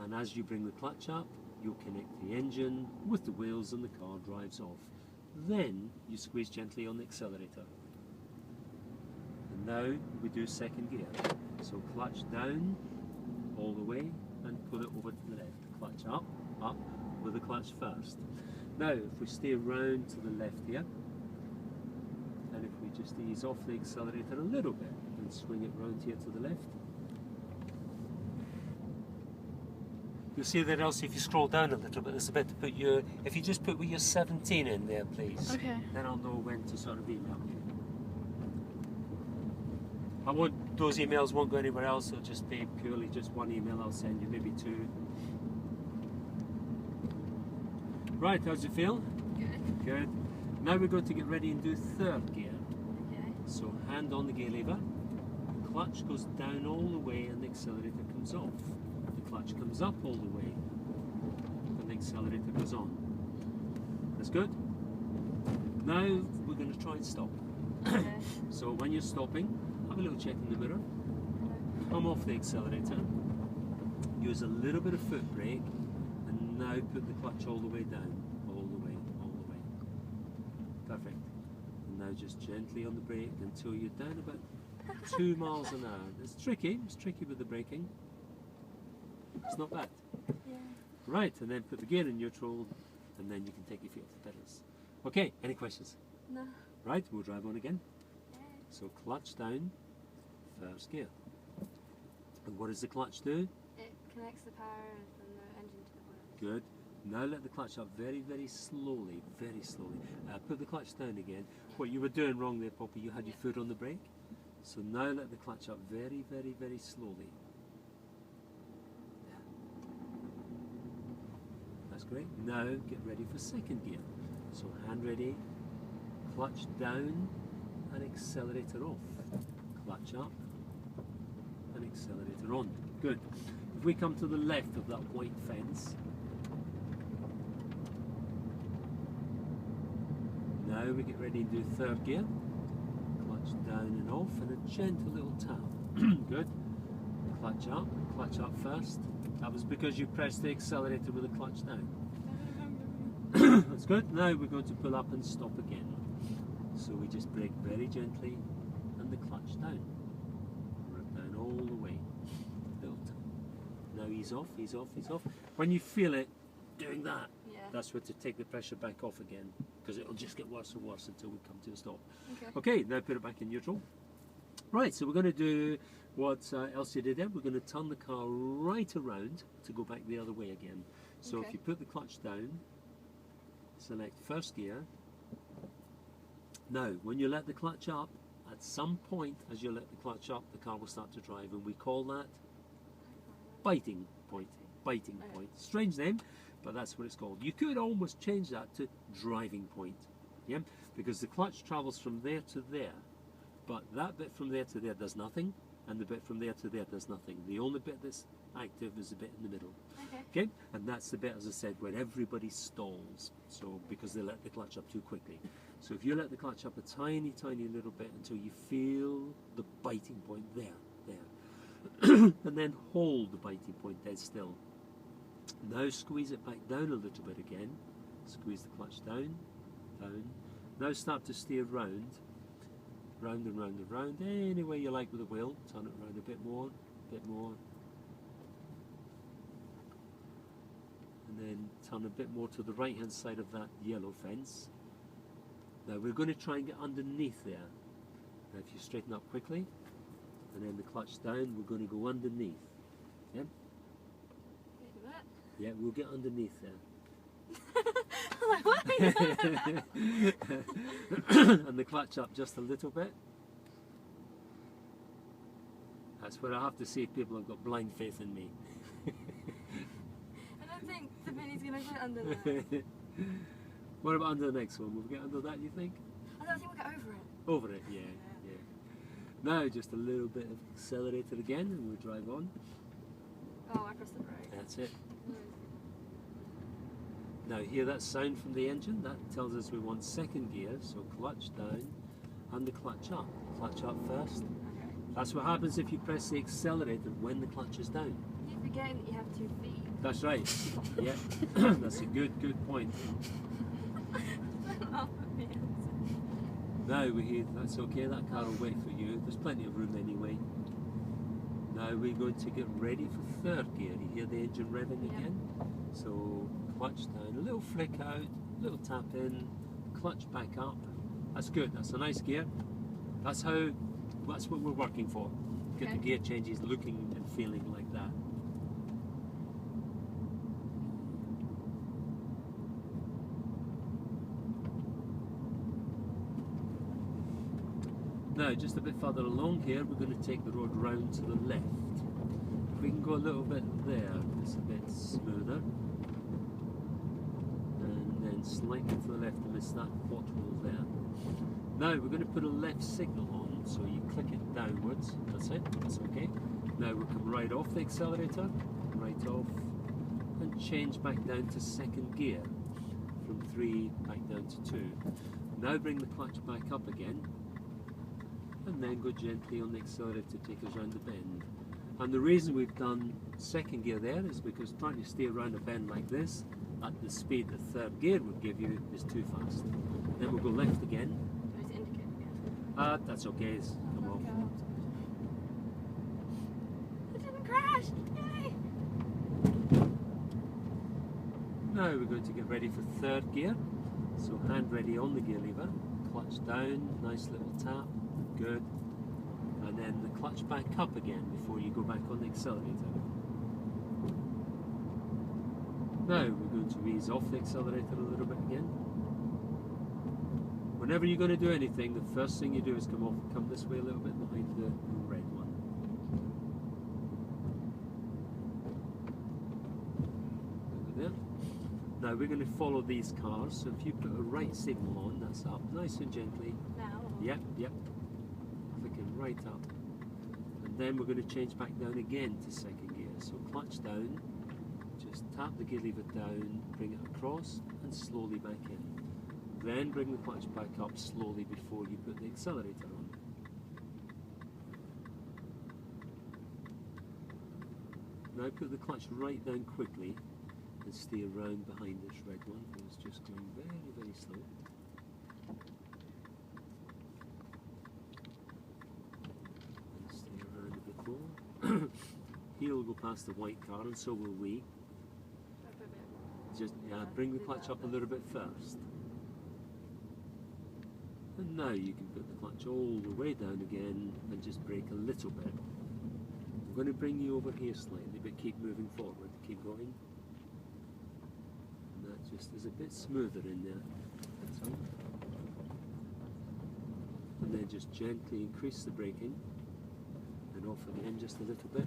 and as you bring the clutch up, you'll connect the engine with the wheels and the car drives off. Then you squeeze gently on the accelerator. And now we do second gear. So clutch down all the way and pull it over to the left. Clutch up, up with the clutch first. Now if we stay round to the left here, and if we just ease off the accelerator a little bit and swing it round here to the left. You'll see that also if you scroll down a little bit, there's a bit to put your, if you just put with your 17 in there please, okay. then I'll know when to sort of email you. Those emails won't go anywhere else, it'll just be purely just one email I'll send you, maybe two. Right, how's it feel? Good. Good. Now we're going to get ready and do third gear. Okay. So hand on the gear lever, clutch goes down all the way and the accelerator comes off. The clutch comes up all the way and the accelerator goes on. That's good? Now we're going to try and stop. Okay. So when you're stopping, have a little check in the mirror, come off the accelerator, use a little bit of foot brake, and now put the clutch all the way down, all the way, all the way. Perfect. And now just gently on the brake until you're down about 2 miles an hour. It's tricky with the braking. It's not bad. Yeah. Right, and then put the gear in neutral, and then you can take your feet off the pedals. Okay, any questions? No. Right, we'll drive on again. Yeah. So clutch down, first gear. And what does the clutch do? It connects the power from the engine to the wheels. Good. Now let the clutch up very, very slowly, very slowly. Put the clutch down again. What you were doing wrong there, Poppy, you had your foot on the brake. So now let the clutch up very, very, very slowly. That's great. Now get ready for second gear. So hand ready, clutch down and accelerator off. Clutch up and accelerator on. Good. If we come to the left of that white fence, now we get ready to do third gear. Clutch down and off and a gentle little tap. Good. Clutch up first. That was because you pressed the accelerator with the clutch down. That's good. Now we're going to pull up and stop again. So we just brake very gently and the clutch down. Down all the way. Little tap. Now ease off, ease off, ease off. When you feel it doing that, that's where to take the pressure back off again, because it'll just get worse and worse until we come to a stop. Okay, now put it back in neutral. Right, so we're going to do what Elsie did there. We're going to turn the car right around to go back the other way again. So if you put the clutch down, select first gear. Now, when you let the clutch up, at some point as you let the clutch up, the car will start to drive, and we call that biting point. Biting point. Strange name, but that's what it's called. You could almost change that to driving point, yeah, because the clutch travels from there to there, but that bit from there to there does nothing, and the bit from there to there does nothing. The only bit that's active is the bit in the middle. Okay, and that's the bit, as I said, where everybody stalls. So because they let the clutch up too quickly. So if you let the clutch up a tiny, tiny little bit until you feel the biting point there, and then hold the biting point dead still. Now squeeze it back down a little bit again. Squeeze the clutch down, down. Now start to steer round, round and round and round, any way you like with the wheel. Turn it around a bit more, and then turn a bit more to the right hand side of that yellow fence. Now we're going to try and get underneath there. Now if you straighten up quickly, and then the clutch down, we're going to go underneath. Yeah? Yeah, we'll get underneath there. And the clutch up just a little bit. That's where I have to see if people have got blind faith in me. I don't think the Penny's going to get under that. What about under the next one? Will we get under that, you think? I don't think we'll get over it. Over it, yeah. Now just a little bit of accelerator again and we'll drive on. Oh, I pressed the brake. That's it. Now hear that sound from the engine? That tells us we want second gear, so clutch down and the clutch up. Clutch up first. That's what happens if you press the accelerator when the clutch is down. You forgetting that you have 2 feet. That's right. Yeah, that's a good point. Now that's okay, that car will wait for you. There's plenty of room anyway. Now we're going to get ready for third gear. You hear the engine revving again? So clutch down, a little flick out, little tap in, clutch back up. That's good, that's a nice gear. That's what we're working for. Get the gear changes looking and feeling like that. Now, just a bit further along here, we're going to take the road round to the left. If we can go a little bit there, it's a bit smoother. And then slightly to the left to miss that pothole there. Now, we're going to put a left signal on, so you click it downwards. That's it, that's okay. Now we'll come right off the accelerator, right off, and change back down to second gear. From 3 back down to 2. Now bring the clutch back up again. And then go gently on the accelerator to take us around the bend. And the reason we've done second gear there is because trying to stay around a bend like this at the speed that third gear would give you is too fast. Then we'll go left again. Let's indicate again. That's okay, it's come off. It didn't crash! Yay! Now we're going to get ready for third gear. So hand ready on the gear lever, clutch down, nice little tap. Good. And then the clutch back up again before you go back on the accelerator. Now we're going to ease off the accelerator a little bit again. Whenever you're going to do anything, the first thing you do is come this way a little bit behind the red one. Over there. Now we're going to follow these cars, so if you put a right signal on, that's up, nice and gently. Now? Yep. Flicking right up. And then we're going to change back down again to second gear. So clutch down, just tap the gear lever down, bring it across and slowly back in. Then bring the clutch back up slowly before you put the accelerator on. Now put the clutch right down quickly and stay around behind this red one. It's just going very, very slow. He'll go past the white car and so will we. Just bring the clutch up a little bit first. And now you can put the clutch all the way down again and just brake a little bit. I'm going to bring you over here slightly, but keep moving forward. Keep going. And that just is a bit smoother in there. That's all. And then just gently increase the braking. And off again just a little bit.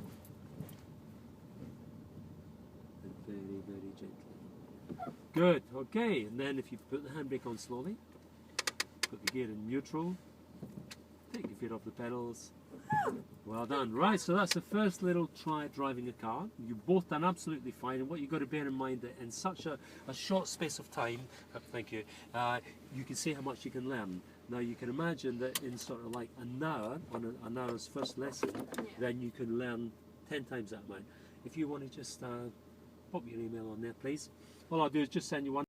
And very, very gently. Good, okay. And then if you put the handbrake on slowly, put the gear in neutral, take your feet off the pedals. Well done. Right, so that's the first little try driving a car. You've both done absolutely fine, and what you've got to bear in mind that in such a short space of time, thank you, you can see how much you can learn. Now you can imagine that in sort of like an hour, on an hour's first lesson, then you can learn 10 times that amount. If you want to just pop your email on there, please. All I'll do is just send you one.